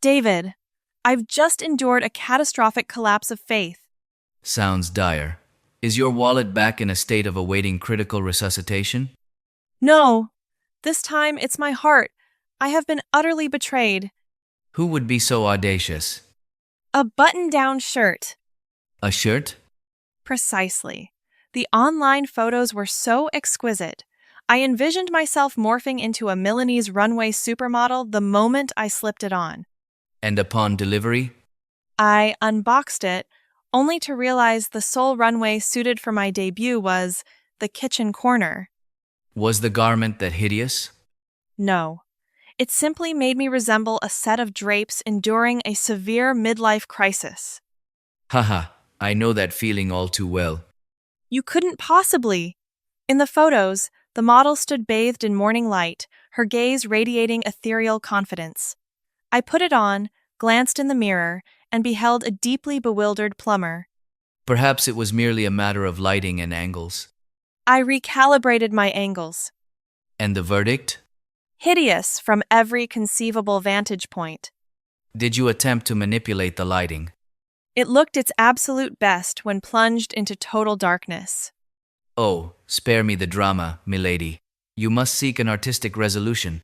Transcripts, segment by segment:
David, I've just endured a catastrophic collapse of faith. Sounds dire. Is your wallet back in a state of awaiting critical resuscitation? No, this time it's my heart. I have been utterly betrayed. Who would be so audacious? A button-down shirt. A shirt? Precisely. The online photos were so exquisite. I envisioned myself morphing into a Milanese runway supermodel the moment I slipped it on. And upon delivery? I unboxed it, only to realize the sole runway suited for my debut was the kitchen corner. Was the garment that hideous? No. It simply made me resemble a set of drapes enduring a severe midlife crisis. Haha, I know that feeling all too well. You couldn't possibly. In the photos, the model stood bathed in morning light, her gaze radiating ethereal confidence. I put it on, glanced in the mirror, and beheld a deeply bewildered plumber. Perhaps it was merely a matter of lighting and angles. I recalibrated my angles. And the verdict? Hideous from every conceivable vantage point. Did you attempt to manipulate the lighting? It looked its absolute best when plunged into total darkness. Oh, spare me the drama, milady. You must seek an artistic resolution.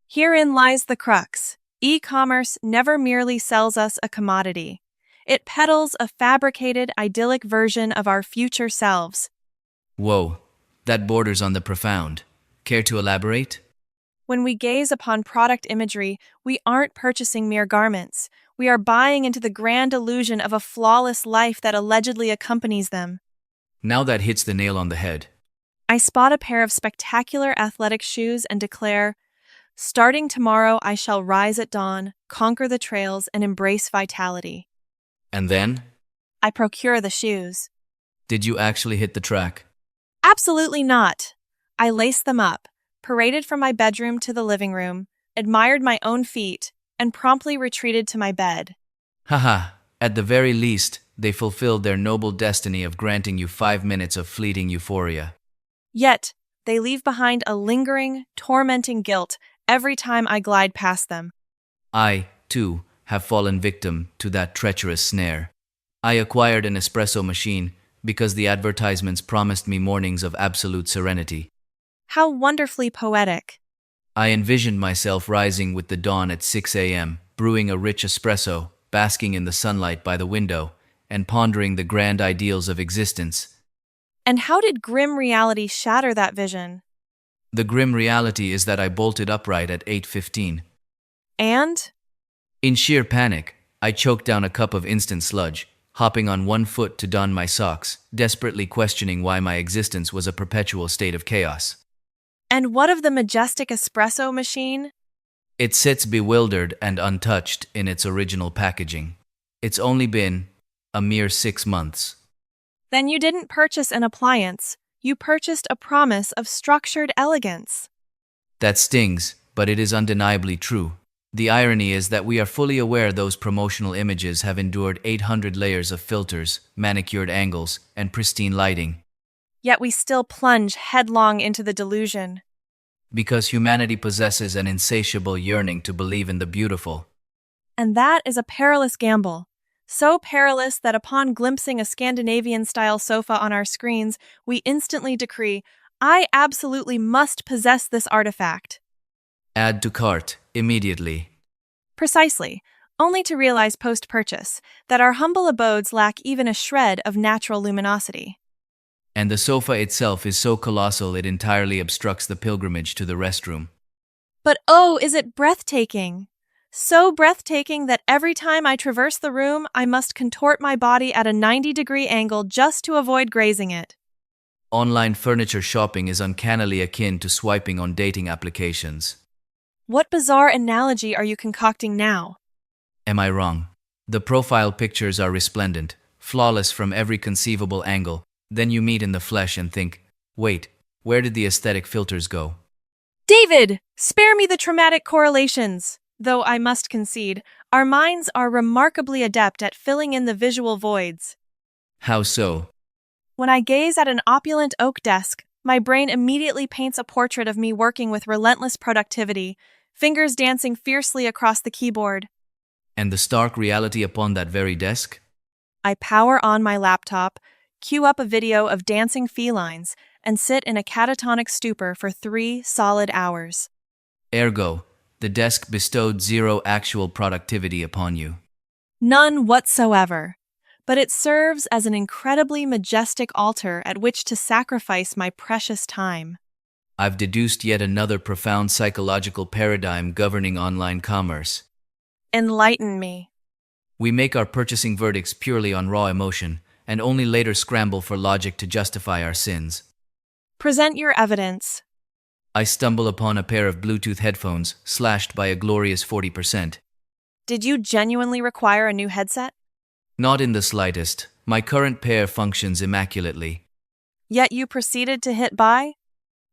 Herein lies the crux. E-commerce never merely sells us a commodity. It peddles a fabricated, idyllic version of our future selves. Whoa, that borders on the profound. Care to elaborate? When we gaze upon product imagery, we aren't purchasing mere garments. We are buying into the grand illusion of a flawless life that allegedly accompanies them. Now that hits the nail on the head. I spot a pair of spectacular athletic shoes and declare, starting tomorrow I shall rise at dawn, conquer the trails, and embrace vitality. And then? I procure the shoes. Did you actually hit the track? Absolutely not. I laced them up, paraded from my bedroom to the living room, admired my own feet, and promptly retreated to my bed. Haha, at the very least, they fulfilled their noble destiny of granting you 5 minutes of fleeting euphoria. Yet, they leave behind a lingering, tormenting guilt every time I glide past them. I, too, have fallen victim to that treacherous snare. I acquired an espresso machine because the advertisements promised me mornings of absolute serenity. How wonderfully poetic. I envisioned myself rising with the dawn at 6 a.m., brewing a rich espresso, basking in the sunlight by the window, and pondering the grand ideals of existence. And how did grim reality shatter that vision? The grim reality is that I bolted upright at 8:15. And? In sheer panic, I choked down a cup of instant sludge, hopping on one foot to don my socks, desperately questioning why my existence was a perpetual state of chaos. And what of the majestic espresso machine? It sits bewildered and untouched in its original packaging. It's only been a mere 6 months. Then you didn't purchase an appliance, you purchased a promise of structured elegance. That stings, but it is undeniably true. The irony is that we are fully aware those promotional images have endured 800 layers of filters, manicured angles, and pristine lighting. Yet we still plunge headlong into the delusion. Because humanity possesses an insatiable yearning to believe in the beautiful. And that is a perilous gamble. So perilous that upon glimpsing a Scandinavian-style sofa on our screens, we instantly decree, I absolutely must possess this artifact. Add to cart, immediately. Precisely, only to realize post-purchase that our humble abodes lack even a shred of natural luminosity. And the sofa itself is so colossal it entirely obstructs the pilgrimage to the restroom. But oh, is it breathtaking! So breathtaking that every time I traverse the room, I must contort my body at a 90-degree angle just to avoid grazing it. Online furniture shopping is uncannily akin to swiping on dating applications. What bizarre analogy are you concocting now? Am I wrong? The profile pictures are resplendent, flawless from every conceivable angle. Then you meet in the flesh and think, wait, where did the aesthetic filters go? David, spare me the traumatic correlations. Though I must concede, our minds are remarkably adept at filling in the visual voids. How so? When I gaze at an opulent oak desk, my brain immediately paints a portrait of me working with relentless productivity, fingers dancing fiercely across the keyboard. And the stark reality upon that very desk? I power on my laptop, cue up a video of dancing felines, and sit in a catatonic stupor for 3 solid hours. Ergo, the desk bestowed zero actual productivity upon you. None whatsoever. But it serves as an incredibly majestic altar at which to sacrifice my precious time. I've deduced yet another profound psychological paradigm governing online commerce. Enlighten me. We make our purchasing verdicts purely on raw emotion, and only later scramble for logic to justify our sins. Present your evidence. I stumble upon a pair of Bluetooth headphones, slashed by a glorious 40%. Did you genuinely require a new headset? Not in the slightest. My current pair functions immaculately. Yet you proceeded to hit buy?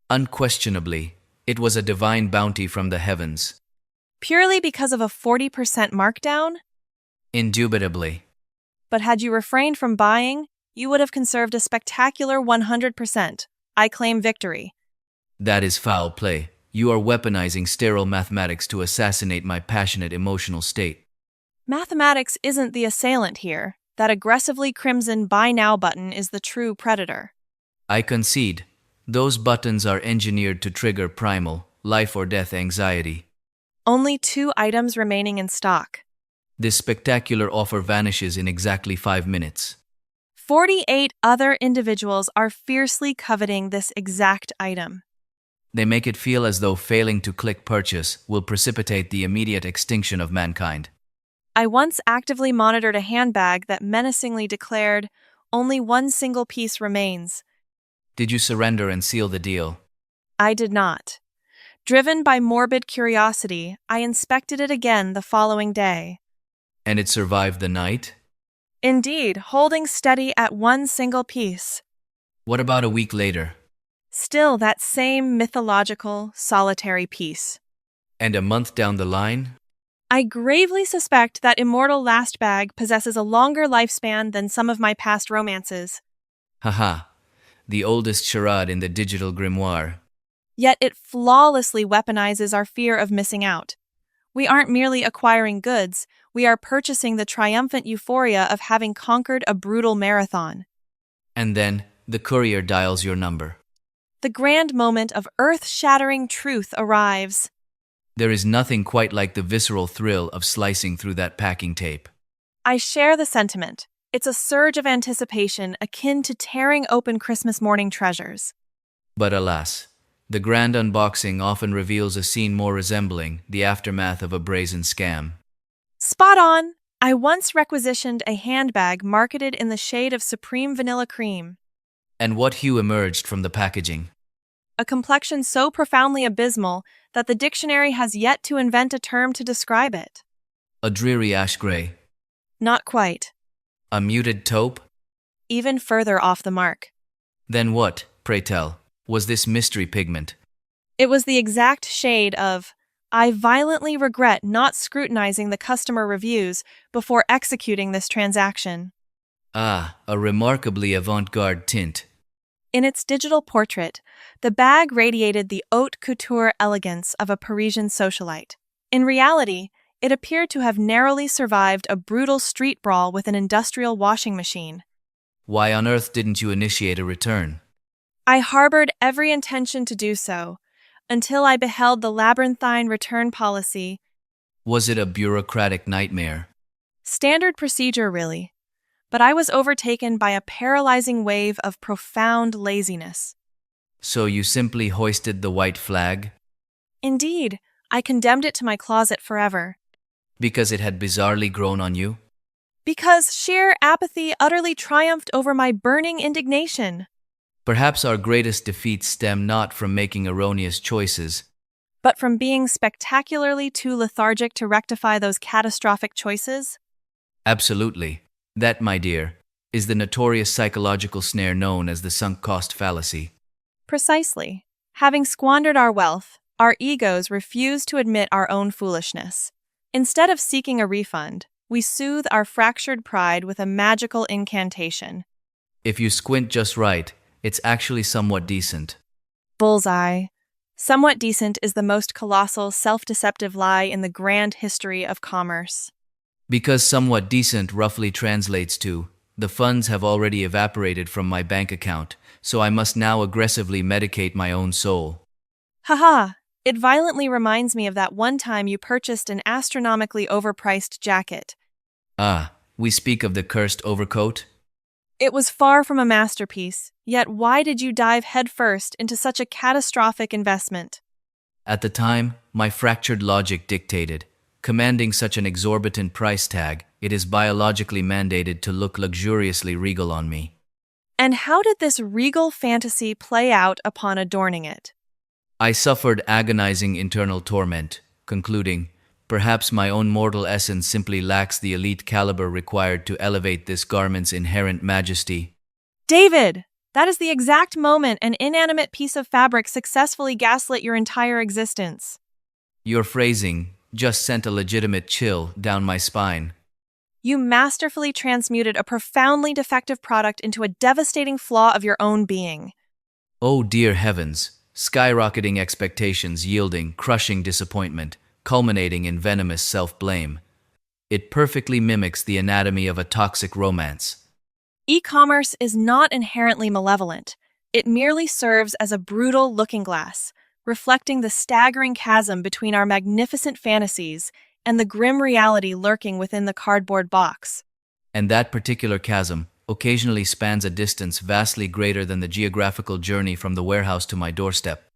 Unquestionably, it was a divine bounty from the heavens. Purely because of a 40% markdown? Indubitably. But had you refrained from buying, you would have conserved a spectacular 100%. I claim victory. That is foul play. You are weaponizing sterile mathematics to assassinate my passionate emotional state. Mathematics isn't the assailant here. That aggressively crimson buy now button is the true predator. I concede. Those buttons are engineered to trigger primal, life or death anxiety. Only 2 items remaining in stock. This spectacular offer vanishes in exactly 5 minutes. 48 other individuals are fiercely coveting this exact item. They make it feel as though failing to click purchase will precipitate the immediate extinction of mankind. I once actively monitored a handbag that menacingly declared, "Only one single piece remains." Did you surrender and seal the deal? I did not. Driven by morbid curiosity, I inspected it again the following day. And it survived the night? Indeed, holding steady at one single piece. What about a week later? Still that same mythological, solitary piece. And a month down the line? I gravely suspect that immortal last bag possesses a longer lifespan than some of my past romances. Haha, the oldest charade in the digital grimoire. Yet it flawlessly weaponizes our fear of missing out. We aren't merely acquiring goods, we are purchasing the triumphant euphoria of having conquered a brutal marathon. And then, the courier dials your number. The grand moment of earth-shattering truth arrives. There is nothing quite like the visceral thrill of slicing through that packing tape. I share the sentiment. It's a surge of anticipation akin to tearing open Christmas morning treasures. But alas, the grand unboxing often reveals a scene more resembling the aftermath of a brazen scam. Spot on! I once requisitioned a handbag marketed in the shade of supreme vanilla cream. And what hue emerged from the packaging? A complexion so profoundly abysmal that the dictionary has yet to invent a term to describe it. A dreary ash gray. Not quite. A muted taupe? Even further off the mark. Then what, pray tell, was this mystery pigment? It was the exact shade of, "I violently regret not scrutinizing the customer reviews before executing this transaction." Ah, a remarkably avant-garde tint. In its digital portrait, the bag radiated the haute couture elegance of a Parisian socialite. In reality, it appeared to have narrowly survived a brutal street brawl with an industrial washing machine. Why on earth didn't you initiate a return? I harbored every intention to do so, until I beheld the labyrinthine return policy. Was it a bureaucratic nightmare? Standard procedure, really. But I was overtaken by a paralyzing wave of profound laziness. So you simply hoisted the white flag? Indeed, I condemned it to my closet forever. Because it had bizarrely grown on you? Because sheer apathy utterly triumphed over my burning indignation. Perhaps our greatest defeats stem not from making erroneous choices, But from being spectacularly too lethargic to rectify those catastrophic choices? Absolutely. That, my dear, is the notorious psychological snare known as the sunk cost fallacy. Precisely. Having squandered our wealth, our egos refuse to admit our own foolishness. Instead of seeking a refund, we soothe our fractured pride with a magical incantation. If you squint just right, it's actually somewhat decent. Bullseye. Somewhat decent is the most colossal, self-deceptive lie in the grand history of commerce. Because somewhat decent roughly translates to, the funds have already evaporated from my bank account, so I must now aggressively medicate my own soul. Haha, it violently reminds me of that one time you purchased an astronomically overpriced jacket. Ah, we speak of the cursed overcoat? It was far from a masterpiece, yet why did you dive headfirst into such a catastrophic investment? At the time, my fractured logic dictated, commanding such an exorbitant price tag, it is biologically mandated to look luxuriously regal on me. And how did this regal fantasy play out upon adorning it? I suffered agonizing internal torment, concluding, perhaps my own mortal essence simply lacks the elite caliber required to elevate this garment's inherent majesty. David! That is the exact moment an inanimate piece of fabric successfully gaslit your entire existence. Your phrasing just sent a legitimate chill down my spine. You masterfully transmuted a profoundly defective product into a devastating flaw of your own being. Oh dear heavens, skyrocketing expectations yielding crushing disappointment, culminating in venomous self-blame. It perfectly mimics the anatomy of a toxic romance. E-commerce is not inherently malevolent. It merely serves as a brutal looking glass, reflecting the staggering chasm between our magnificent fantasies and the grim reality lurking within the cardboard box. And that particular chasm occasionally spans a distance vastly greater than the geographical journey from the warehouse to my doorstep.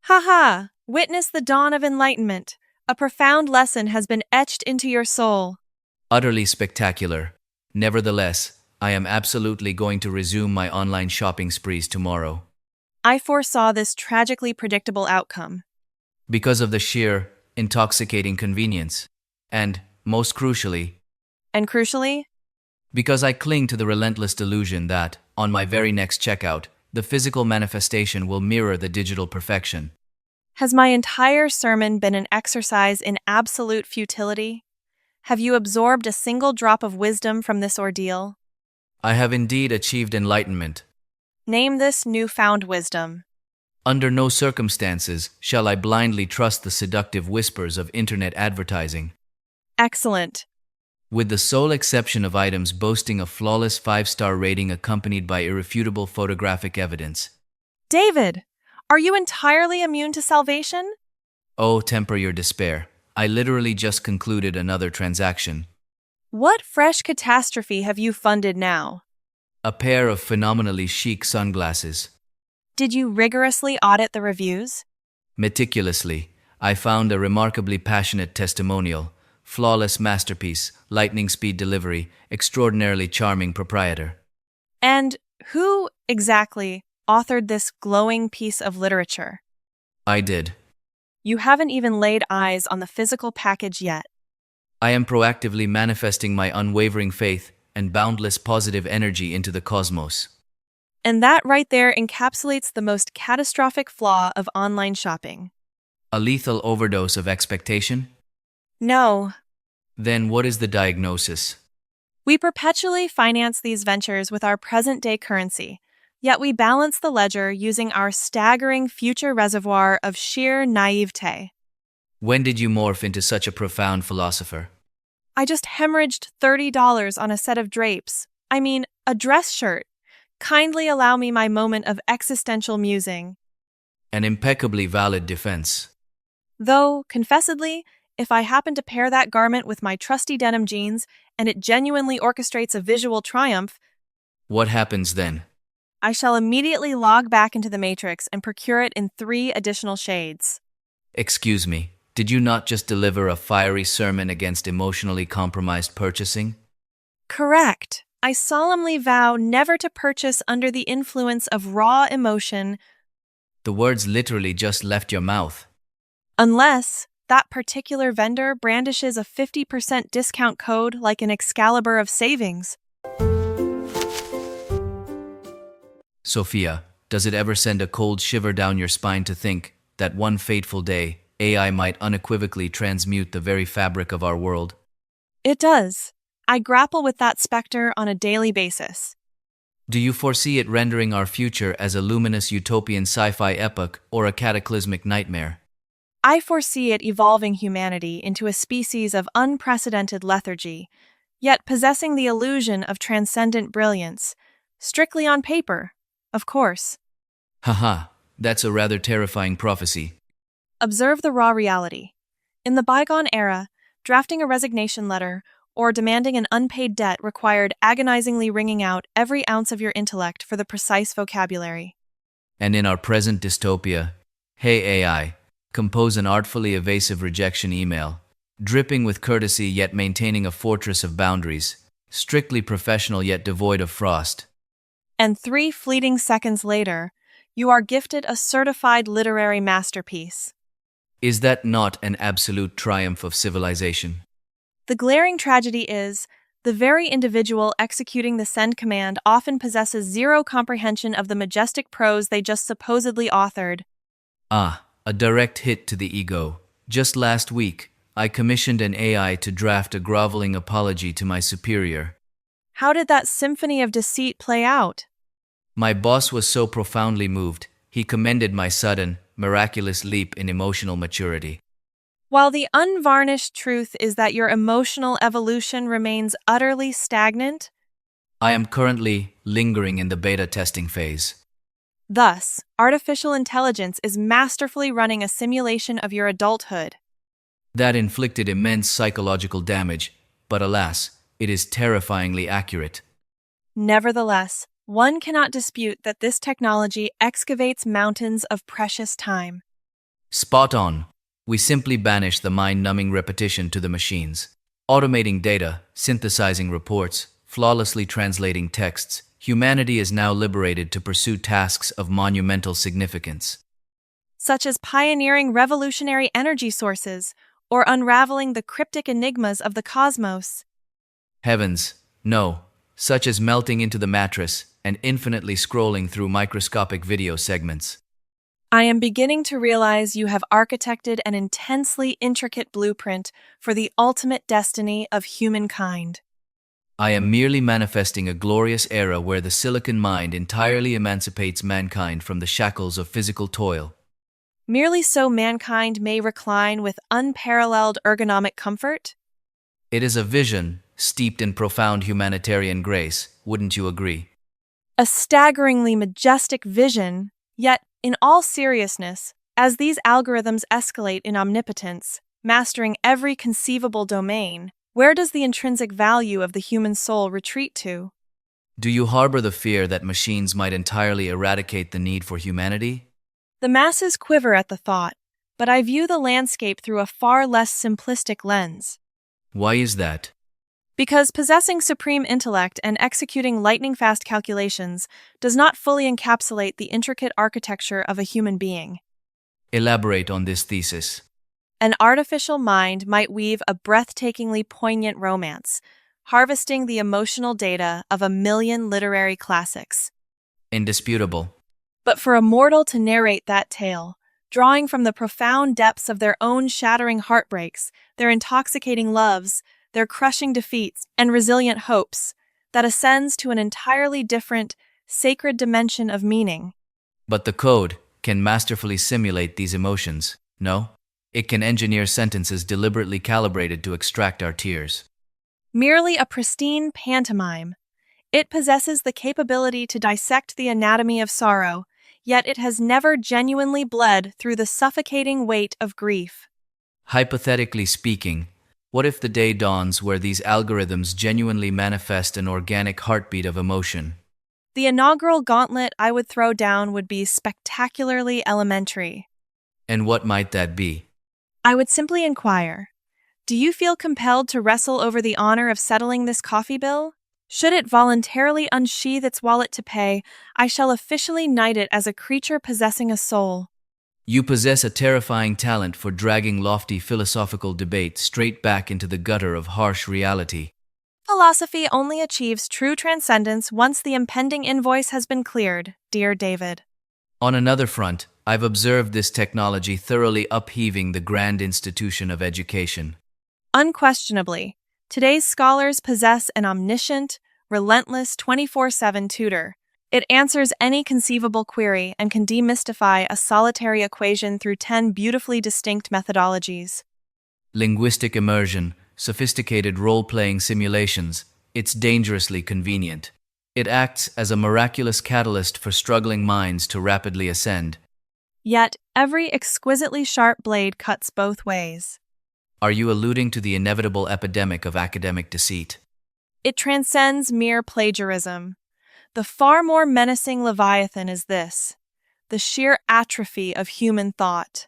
Haha! Witness the dawn of enlightenment. A profound lesson has been etched into your soul. Utterly spectacular. Nevertheless, I am absolutely going to resume my online shopping sprees tomorrow. I foresaw this tragically predictable outcome. Because of the sheer, intoxicating convenience. And, most crucially, And crucially, because I cling to the relentless delusion that, on my very next checkout, the physical manifestation will mirror the digital perfection. has my entire sermon been an exercise in absolute futility? Have you absorbed a single drop of wisdom from this ordeal? I have indeed achieved enlightenment. Name this newfound wisdom. Under no circumstances shall I blindly trust the seductive whispers of internet advertising. Excellent. With the sole exception of items boasting a flawless 5-star rating accompanied by irrefutable photographic evidence. David, are you entirely immune to salvation? Oh, temper your despair. I literally just concluded another transaction. What fresh catastrophe have you funded now? A pair of phenomenally chic sunglasses. Did you rigorously audit the reviews? Meticulously, I found a remarkably passionate testimonial, flawless masterpiece, lightning speed delivery, extraordinarily charming proprietor. And who, exactly, authored this glowing piece of literature? I did. You haven't even laid eyes on the physical package yet. I am proactively manifesting my unwavering faith and boundless positive energy into the cosmos. And that right there encapsulates the most catastrophic flaw of online shopping. A lethal overdose of expectation? No, Then what is the diagnosis? we perpetually finance these ventures with our present-day currency, yet we balance the ledger using our staggering future reservoir of sheer naivete. When did you morph into such a profound philosopher? I just hemorrhaged $30 on a set of drapes. I mean, a dress shirt. Kindly allow me my moment of existential musing. An impeccably valid defense. Though, confessedly, if I happen to pair that garment with my trusty denim jeans and it genuinely orchestrates a visual triumph, What happens then? I shall immediately log back into the Matrix and procure it in 3 additional shades. Excuse me, did you not just deliver a fiery sermon against emotionally compromised purchasing? Correct. I solemnly vow never to purchase under the influence of raw emotion The words literally just left your mouth. unless that particular vendor brandishes a 50% discount code like an Excalibur of savings. Sophia, does it ever send a cold shiver down your spine to think that one fateful day, AI might unequivocally transmute the very fabric of our world? It does. I grapple with that specter on a daily basis. Do you foresee it rendering our future as a luminous utopian sci-fi epoch or a cataclysmic nightmare? I foresee it evolving humanity into a species of unprecedented lethargy, yet possessing the illusion of transcendent brilliance, strictly on paper, of course. Haha, that's a rather terrifying prophecy. Observe the raw reality. In the bygone era, drafting a resignation letter or demanding an unpaid debt required agonizingly wringing out every ounce of your intellect for the precise vocabulary. And in our present dystopia, hey AI, compose an artfully evasive rejection email, dripping with courtesy yet maintaining a fortress of boundaries, strictly professional yet devoid of frost. And 3 fleeting seconds later, you are gifted a certified literary masterpiece. Is that not an absolute triumph of civilization? The glaring tragedy is, the very individual executing the send command often possesses zero comprehension of the majestic prose they just supposedly authored. Ah, a direct hit to the ego. Just last week, I commissioned an AI to draft a groveling apology to my superior. How did that symphony of deceit play out? My boss was so profoundly moved, he commended my sudden, miraculous leap in emotional maturity. While the unvarnished truth is that your emotional evolution remains utterly stagnant, I am currently lingering in the beta testing phase. thus, artificial intelligence is masterfully running a simulation of your adulthood. That inflicted immense psychological damage, but alas, it is terrifyingly accurate. Nevertheless, one cannot dispute that this technology excavates mountains of precious time. Spot on. We simply banish the mind-numbing repetition to the machines. Automating data, synthesizing reports, flawlessly translating texts, humanity is now liberated to pursue tasks of monumental significance. Such as pioneering revolutionary energy sources or unraveling the cryptic enigmas of the cosmos. Heavens, no, such as melting into the mattress and infinitely scrolling through microscopic video segments. I am beginning to realize you have architected an intensely intricate blueprint for the ultimate destiny of humankind. I am merely manifesting a glorious era where the silicon mind entirely emancipates mankind from the shackles of physical toil. Merely so mankind may recline with unparalleled ergonomic comfort? It is a vision steeped in profound humanitarian grace, wouldn't you agree? A staggeringly majestic vision, yet, in all seriousness, as these algorithms escalate in omnipotence, mastering every conceivable domain, where does the intrinsic value of the human soul retreat to? Do you harbor the fear that machines might entirely eradicate the need for humanity? The masses quiver at the thought, but I view the landscape through a far less simplistic lens. Why is that? Because possessing supreme intellect and executing lightning-fast calculations does not fully encapsulate the intricate architecture of a human being. Elaborate on this thesis. An artificial mind might weave a breathtakingly poignant romance, harvesting the emotional data of 1,000,000 literary classics. Indisputable. But for a mortal to narrate that tale, drawing from the profound depths of their own shattering heartbreaks, their intoxicating loves, their crushing defeats, and resilient hopes, that ascends to an entirely different, sacred dimension of meaning. But the code can masterfully simulate these emotions, no? It can engineer sentences deliberately calibrated to extract our tears. Merely a pristine pantomime, it possesses the capability to dissect the anatomy of sorrow, yet it has never genuinely bled through the suffocating weight of grief. Hypothetically speaking, what if the day dawns where these algorithms genuinely manifest an organic heartbeat of emotion? The inaugural gauntlet I would throw down would be spectacularly elementary. And what might that be? I would simply inquire, do you feel compelled to wrestle over the honor of settling this coffee bill? Should it voluntarily unsheath its wallet to pay, I shall officially knight it as a creature possessing a soul. You possess a terrifying talent for dragging lofty philosophical debate straight back into the gutter of harsh reality. Philosophy only achieves true transcendence once the impending invoice has been cleared, dear David. On another front, I've observed this technology thoroughly upheaving the grand institution of education. Unquestionably, today's scholars possess an omniscient, relentless 24/7 tutor, It answers any conceivable query and can demystify a solitary equation through 10 beautifully distinct methodologies. Linguistic immersion, sophisticated role-playing simulations, it's dangerously convenient. It acts as a miraculous catalyst for struggling minds to rapidly ascend. Yet, every exquisitely sharp blade cuts both ways. Are you alluding to the inevitable epidemic of academic deceit? It transcends mere plagiarism. The far more menacing Leviathan is this: the sheer atrophy of human thought.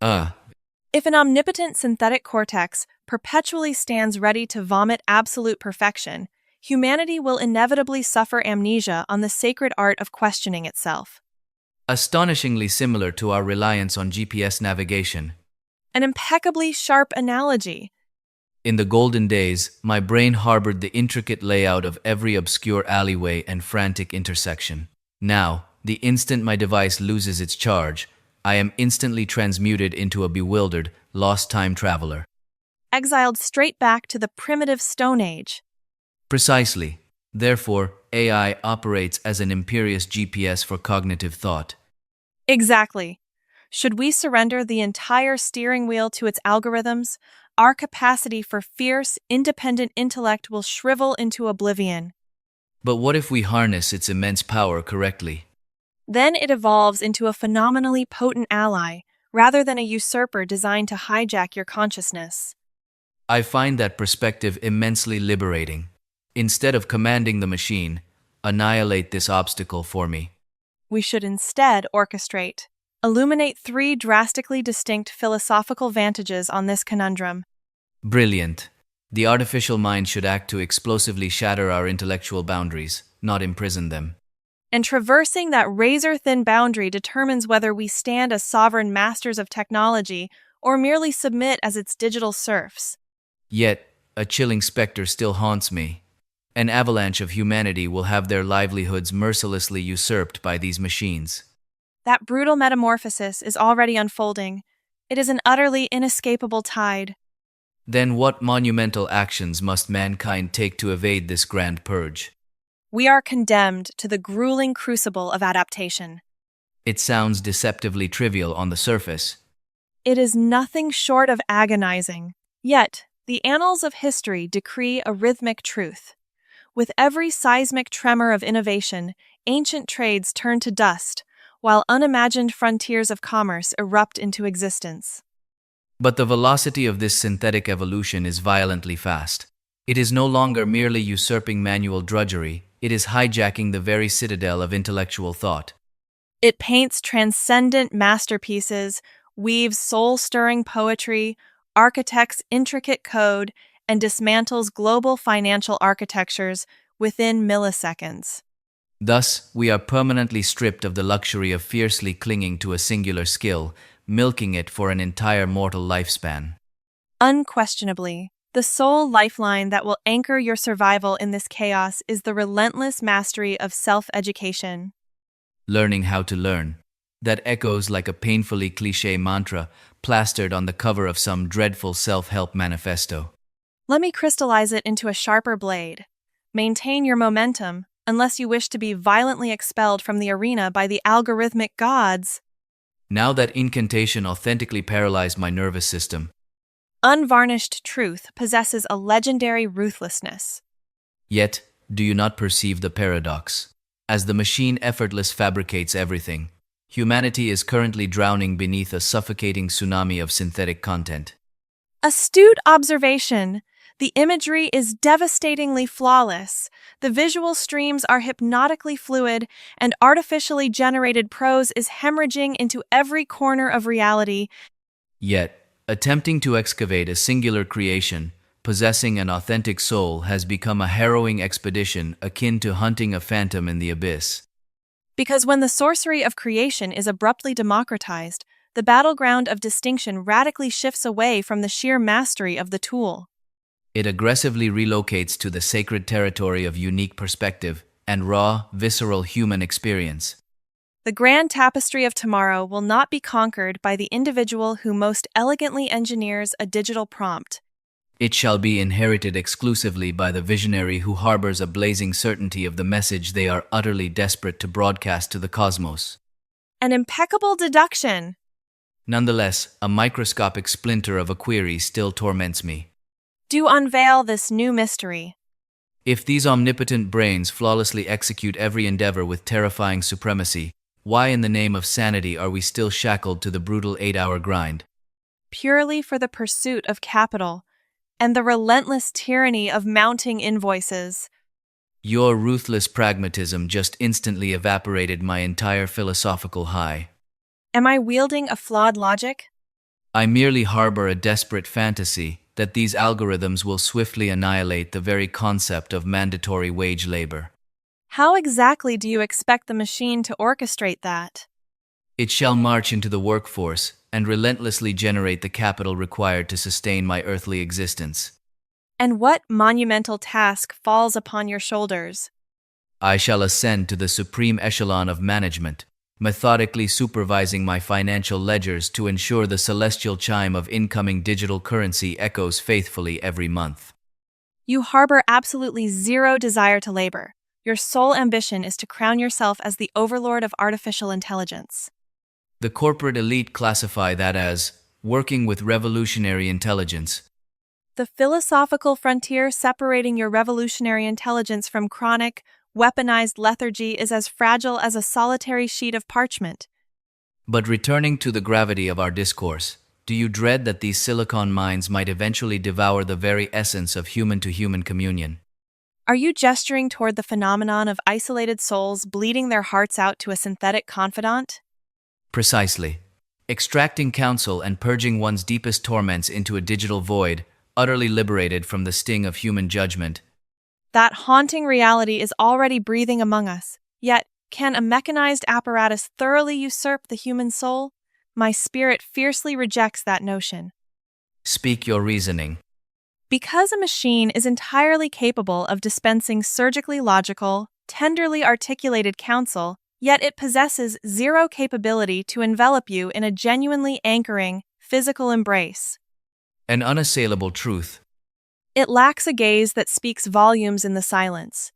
If an omnipotent synthetic cortex perpetually stands ready to vomit absolute perfection, humanity will inevitably suffer amnesia on the sacred art of questioning itself. Astonishingly similar to our reliance on GPS navigation. An impeccably sharp analogy. In the golden days, my brain harbored the intricate layout of every obscure alleyway and frantic intersection. Now, the instant my device loses its charge, I am instantly transmuted into a bewildered, lost time traveler. Exiled straight back to the primitive Stone Age. Precisely. Therefore, AI operates as an imperious GPS for cognitive thought. Exactly. Should we surrender the entire steering wheel to its algorithms, our capacity for fierce, independent intellect will shrivel into oblivion. But what if we harness its immense power correctly? Then it evolves into a phenomenally potent ally, rather than a usurper designed to hijack your consciousness. I find that perspective immensely liberating. Instead of commanding the machine, annihilate this obstacle for me. We should instead orchestrate. Illuminate 3 drastically distinct philosophical vantages on this conundrum. Brilliant. The artificial mind should act to explosively shatter our intellectual boundaries, not imprison them. And traversing that razor-thin boundary determines whether we stand as sovereign masters of technology or merely submit as its digital serfs. Yet, a chilling specter still haunts me. An avalanche of humanity will have their livelihoods mercilessly usurped by these machines. That brutal metamorphosis is already unfolding. It is an utterly inescapable tide. Then what monumental actions must mankind take to evade this grand purge? We are condemned to the grueling crucible of adaptation. It sounds deceptively trivial on the surface. It is nothing short of agonizing. Yet, the annals of history decree a rhythmic truth. With every seismic tremor of innovation, ancient trades turn to dust, while unimagined frontiers of commerce erupt into existence. But the velocity of this synthetic evolution is violently fast. It is no longer merely usurping manual drudgery, it is hijacking the very citadel of intellectual thought. It paints transcendent masterpieces, weaves soul-stirring poetry, architects intricate code, and dismantles global financial architectures within milliseconds. Thus, we are permanently stripped of the luxury of fiercely clinging to a singular skill, milking it for an entire mortal lifespan. Unquestionably, the sole lifeline that will anchor your survival in this chaos is the relentless mastery of self-education. Learning how to learn. That echoes like a painfully cliché mantra plastered on the cover of some dreadful self-help manifesto. Let me crystallize it into a sharper blade. Maintain your momentum, unless you wish to be violently expelled from the arena by the algorithmic gods. Now that incantation authentically paralyzed my nervous system. Unvarnished truth possesses a legendary ruthlessness. Yet, do you not perceive the paradox? As the machine effortlessly fabricates everything, humanity is currently drowning beneath a suffocating tsunami of synthetic content. Astute observation. The imagery is devastatingly flawless. The visual streams are hypnotically fluid, and artificially generated prose is hemorrhaging into every corner of reality. Yet, attempting to excavate a singular creation, possessing an authentic soul, has become a harrowing expedition akin to hunting a phantom in the abyss. Because when the sorcery of creation is abruptly democratized, the battleground of distinction radically shifts away from the sheer mastery of the tool. It aggressively relocates to the sacred territory of unique perspective and raw, visceral human experience. The grand tapestry of tomorrow will not be conquered by the individual who most elegantly engineers a digital prompt. It shall be inherited exclusively by the visionary who harbors a blazing certainty of the message they are utterly desperate to broadcast to the cosmos. An impeccable deduction. Nonetheless, a microscopic splinter of a query still torments me. Do unveil this new mystery. If these omnipotent brains flawlessly execute every endeavor with terrifying supremacy, why in the name of sanity are we still shackled to the brutal 8-hour grind? Purely for the pursuit of capital and the relentless tyranny of mounting invoices. Your ruthless pragmatism just instantly evaporated my entire philosophical high. Am I wielding a flawed logic? I merely harbor a desperate fantasy that these algorithms will swiftly annihilate the very concept of mandatory wage labor. How exactly do you expect the machine to orchestrate that? It shall march into the workforce and relentlessly generate the capital required to sustain my earthly existence. And what monumental task falls upon your shoulders? I shall ascend to the supreme echelon of management, methodically supervising my financial ledgers to ensure the celestial chime of incoming digital currency echoes faithfully every month. You harbor absolutely zero desire to labor. Your sole ambition is to crown yourself as the overlord of artificial intelligence. The corporate elite classify that as working with revolutionary intelligence. The philosophical frontier separating your revolutionary intelligence from chronic, weaponized lethargy is as fragile as a solitary sheet of parchment. But returning to the gravity of our discourse, do you dread that these silicon minds might eventually devour the very essence of human-to-human communion? Are you gesturing toward the phenomenon of isolated souls bleeding their hearts out to a synthetic confidant? Precisely. Extracting counsel and purging one's deepest torments into a digital void, utterly liberated from the sting of human judgment. That haunting reality is already breathing among us. Yet, can a mechanized apparatus thoroughly usurp the human soul? My spirit fiercely rejects that notion. Speak your reasoning. Because a machine is entirely capable of dispensing surgically logical, tenderly articulated counsel, yet it possesses zero capability to envelop you in a genuinely anchoring, physical embrace. An unassailable truth. It lacks a gaze that speaks volumes in the silence.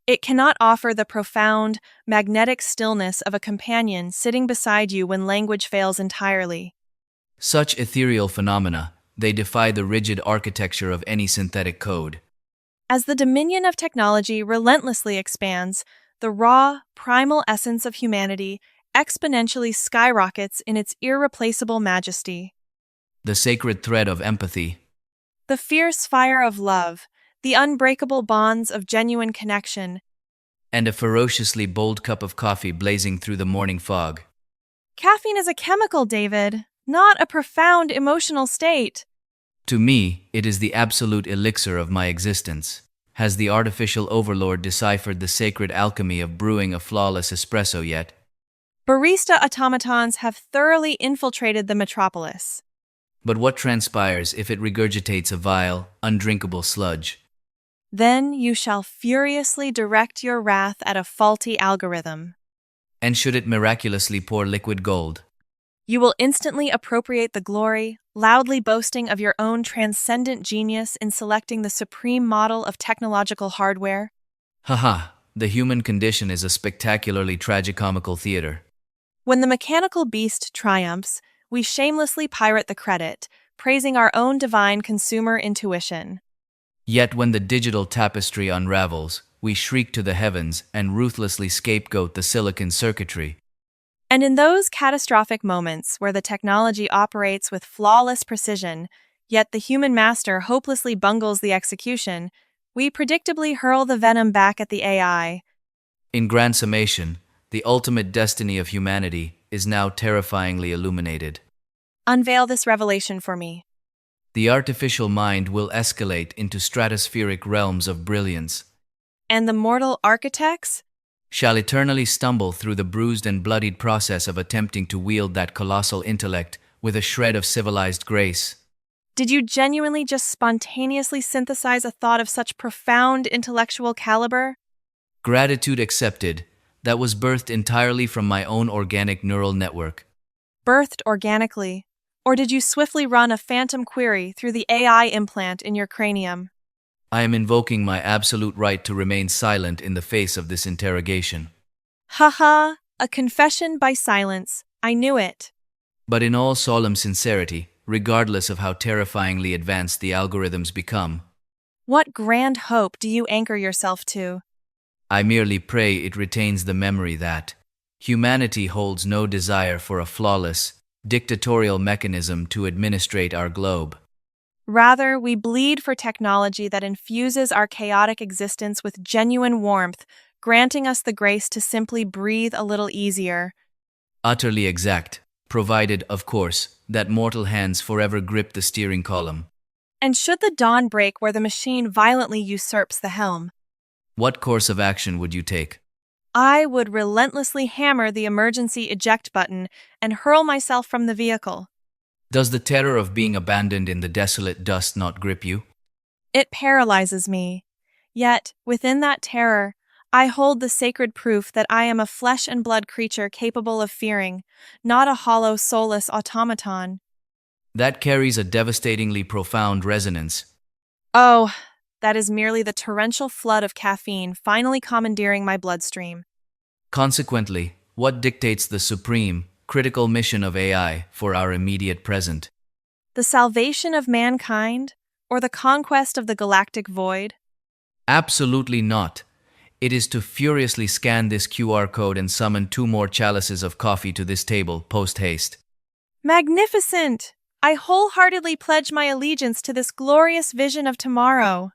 It cannot offer the profound, magnetic stillness of a companion sitting beside you when language fails entirely. Such ethereal phenomena, they defy the rigid architecture of any synthetic code. As the dominion of technology relentlessly expands, the raw, primal essence of humanity exponentially skyrockets in its irreplaceable majesty. The sacred thread of empathy. The fierce fire of love, the unbreakable bonds of genuine connection, And a ferociously bold cup of coffee blazing through the morning fog. Caffeine is a chemical, David, not a profound emotional state. To me, it is the absolute elixir of my existence. Has the artificial overlord deciphered the sacred alchemy of brewing a flawless espresso yet? Barista automatons have thoroughly infiltrated the metropolis. But what transpires if it regurgitates a vile, undrinkable sludge? Then you shall furiously direct your wrath at a faulty algorithm. And should it miraculously pour liquid gold? You will instantly appropriate the glory, loudly boasting of your own transcendent genius in selecting the supreme model of technological hardware. Haha, the human condition is a spectacularly tragicomical theater. When the mechanical beast triumphs, we shamelessly pirate the credit, praising our own divine consumer intuition. Yet when the digital tapestry unravels, we shriek to the heavens and ruthlessly scapegoat the silicon circuitry. And in those catastrophic moments where the technology operates with flawless precision, yet the human master hopelessly bungles the execution, we predictably hurl the venom back at the AI. In grand summation, the ultimate destiny of humanity is now terrifyingly illuminated. Unveil this revelation for me. The artificial mind will escalate into stratospheric realms of brilliance. And the mortal architects? Shall eternally stumble through the bruised and bloodied process of attempting to wield that colossal intellect with a shred of civilized grace. Did you genuinely just spontaneously synthesize a thought of such profound intellectual caliber? Gratitude accepted, that was birthed entirely from my own organic neural network. Birthed organically. Or did you swiftly run a phantom query through the AI implant in your cranium? I am invoking my absolute right to remain silent in the face of this interrogation. Haha, a confession by silence. I knew it. But in all solemn sincerity, regardless of how terrifyingly advanced the algorithms become, What grand hope do you anchor yourself to? I merely pray it retains the memory that humanity holds no desire for a flawless, dictatorial mechanism to administrate our globe. Rather, we bleed for technology that infuses our chaotic existence with genuine warmth, granting us the grace to simply breathe a little easier. Utterly exact, provided, of course, that mortal hands forever grip the steering column. And should the dawn break where the machine violently usurps the helm, What course of action would you take? I would relentlessly hammer the emergency eject button and hurl myself from the vehicle. Does the terror of being abandoned in the desolate dust not grip you? It paralyzes me. Yet, within that terror, I hold the sacred proof that I am a flesh and blood creature capable of fearing, not a hollow, soulless automaton. That carries a devastatingly profound resonance. Oh, that is merely the torrential flood of caffeine finally commandeering my bloodstream. Consequently, what dictates the supreme, critical mission of AI for our immediate present? The salvation of mankind, or the conquest of the galactic void? Absolutely not. It is to furiously scan this QR code and summon 2 more chalices of coffee to this table, post haste. Magnificent! I wholeheartedly pledge my allegiance to this glorious vision of tomorrow.